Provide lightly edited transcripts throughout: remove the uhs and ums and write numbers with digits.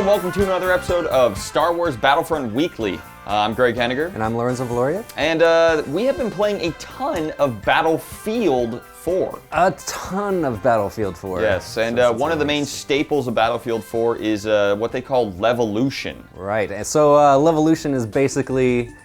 welcome to another episode of Star Wars Battlefront Weekly. I'm Greg Henniger. And I'm Lorenzo Valoria. And we have been playing a ton of Battlefield 4. A ton of Battlefield 4. Yes, and one of the main staples of Battlefield 4 is what they call Levolution. Right, and so Levolution is basically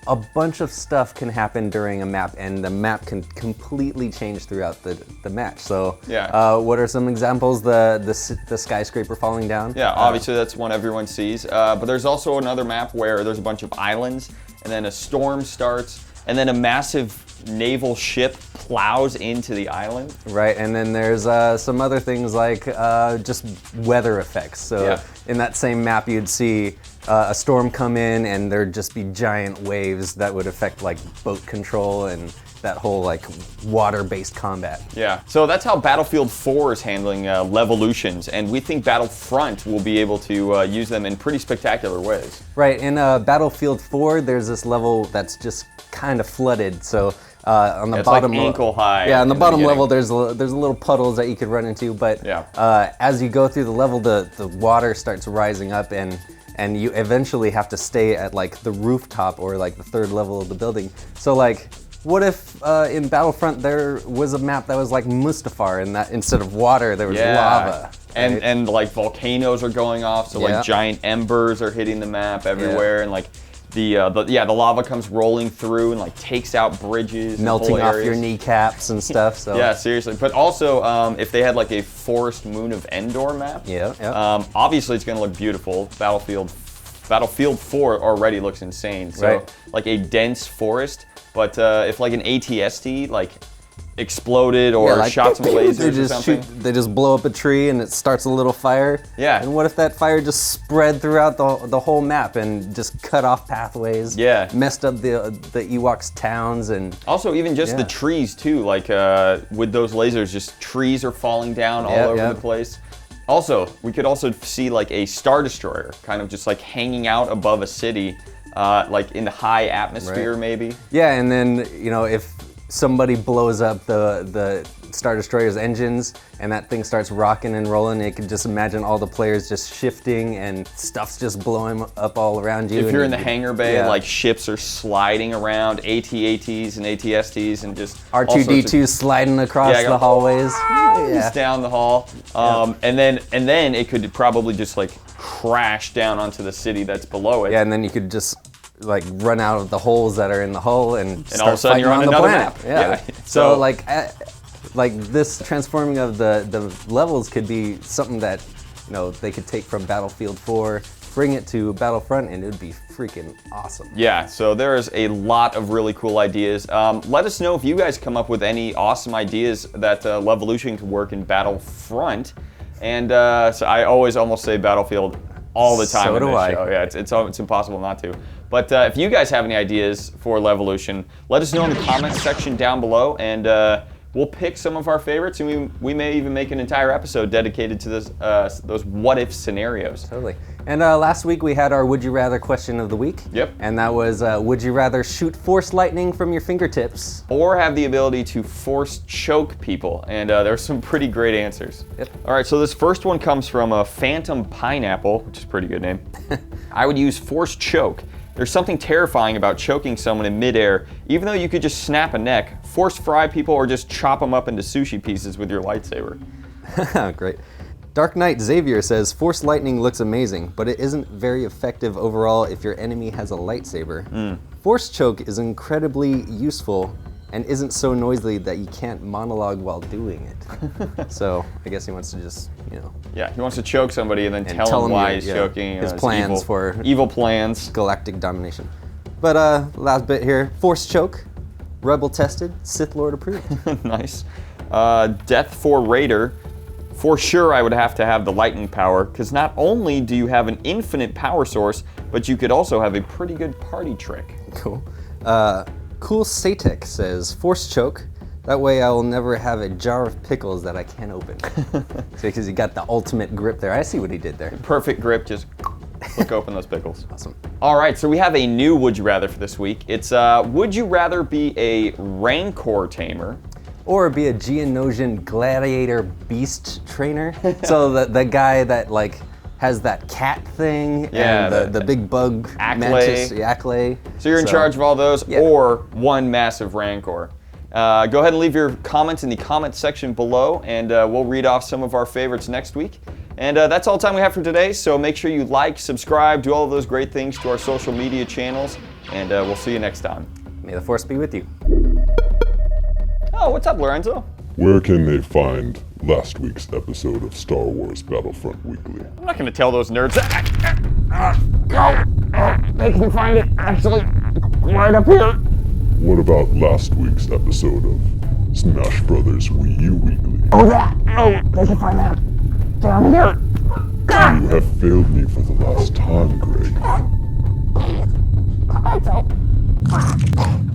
a bunch of stuff can happen during a map, and the map can completely change throughout the match. So, yeah. What are some examples? The skyscraper falling down? Yeah, obviously that's one everyone sees. But there's also another map where there's a bunch of islands, and then a storm starts, and then a massive naval ship plows into the island. Right, and then there's some other things like just weather effects. So Yeah. in that same map, you'd see a storm come in, and there'd just be giant waves that would affect like boat control and that whole like water-based combat. Yeah, so that's how Battlefield 4 is handling Levolutions, and we think Battlefront will be able to use them in pretty spectacular ways. Right, in Battlefield 4, there's this level that's just kind of flooded. So on the It's bottom, like ankle high. yeah, on the in bottom beginning. level, there's little puddles that you could run into. But Yeah. as you go through the level, the water starts rising up, and you eventually have to stay at like the rooftop or like the third level of the building. So like, what if in Battlefront there was a map that was like Mustafar, and that instead of water there was lava? Right? And like volcanoes are going off, so Yeah. like giant embers are hitting the map everywhere, and like the lava comes rolling through and like takes out bridges, and melting whole off areas. your kneecaps and stuff. So Yeah, seriously. But also, if they had like a Forest Moon of Endor map, yeah. obviously it's going to look beautiful. Battlefield 4 already looks insane. So Right. like a dense forest, but if like an ATST like exploded or like, shot some lasers they just or something. they just blow up a tree and it starts a little fire. Yeah. And what if that fire just spread throughout the whole map and just cut off pathways? Yeah. Messed up the Ewoks towns and. Also, even just the Yeah. trees too, like with those lasers, just trees are falling down all over the place. Also, we could also see like a Star Destroyer kind of just like hanging out above a city, like in the high atmosphere maybe. Yeah, and then if somebody blows up the Star Destroyer's engines and that thing starts rocking and rolling, you can just imagine all the players just shifting and stuff's just blowing up all around you. If you're in the hangar bay, yeah. like ships are sliding around, AT-ATs and ATSTs and just R2-D2 sliding across the hallways. Yeah. down the hall. And then it could probably just like crash down onto the city that's below it. Yeah, and then you could just like run out of the holes that are in the hull and start all of a sudden fighting you're on the another planet. map. Yeah. Yeah. So like this transforming of the levels could be something that they could take from Battlefield 4, bring it to Battlefront, and it would be freaking awesome. Yeah, so there is a lot of really cool ideas. Let us know if you guys come up with any awesome ideas that Levolution could work in Battlefront. And so I always almost say Battlefield all the time So in do this I. show. Yeah, it's impossible not to. But if you guys have any ideas for Levolution, let us know in the comments section down below, and we'll pick some of our favorites, and we may even make an entire episode dedicated to those what-if scenarios. Totally. And last week we had our Would You Rather question of the week. Yep. And that was, would you rather shoot force lightning from your fingertips? Or have the ability to force choke people, and there's some pretty great answers. Yep. All right, so this first one comes from a Phantom Pineapple, which is a pretty good name. I would use force choke. There's something terrifying about choking someone in midair, even though you could just snap a neck, force fry people, or just chop them up into sushi pieces with your lightsaber. Great. Dark Knight Xavier says, Force lightning looks amazing, but it isn't very effective overall if your enemy has a lightsaber. Force choke is incredibly useful and isn't so noisy that you can't monologue while doing it. So I guess he wants to just, Yeah, he wants to choke somebody and then tell him why he's choking. his plans evil, for evil plans. galactic domination. But last bit here, Force choke, Rebel tested, Sith Lord approved. Nice. Death for Raider. For sure, I would have to have the lightning power, because not only do you have an infinite power source, but you could also have a pretty good party trick. Cool. Cool Satek says, Force choke. That way I will never have a jar of pickles that I can't open. Because he got the ultimate grip there. I see what he did there. Perfect grip, just click open those pickles. Awesome. All right, so we have a new Would You Rather for this week. It's would you rather be a Rancor tamer Or be a Geonosian gladiator beast trainer. So the guy that like has that cat thing Yeah, and the big bug mantis, Acklay. So you're in charge of all those, or one massive Rancor. Go ahead and leave your comments in the comments section below, and we'll read off some of our favorites next week. And that's all the time we have for today, so make sure you like, subscribe, do all of those great things to our social media channels, and we'll see you next time. May the Force be with you. Oh, what's up, Lorenzo? Where can they find last week's episode of Star Wars Battlefront Weekly? I'm not going to tell those nerds. They can find it actually right up here. What about last week's episode of Smash Brothers Wii U Weekly? Oh, that? Oh, they can find that down here. You have failed me for the last time, Greg. I don't.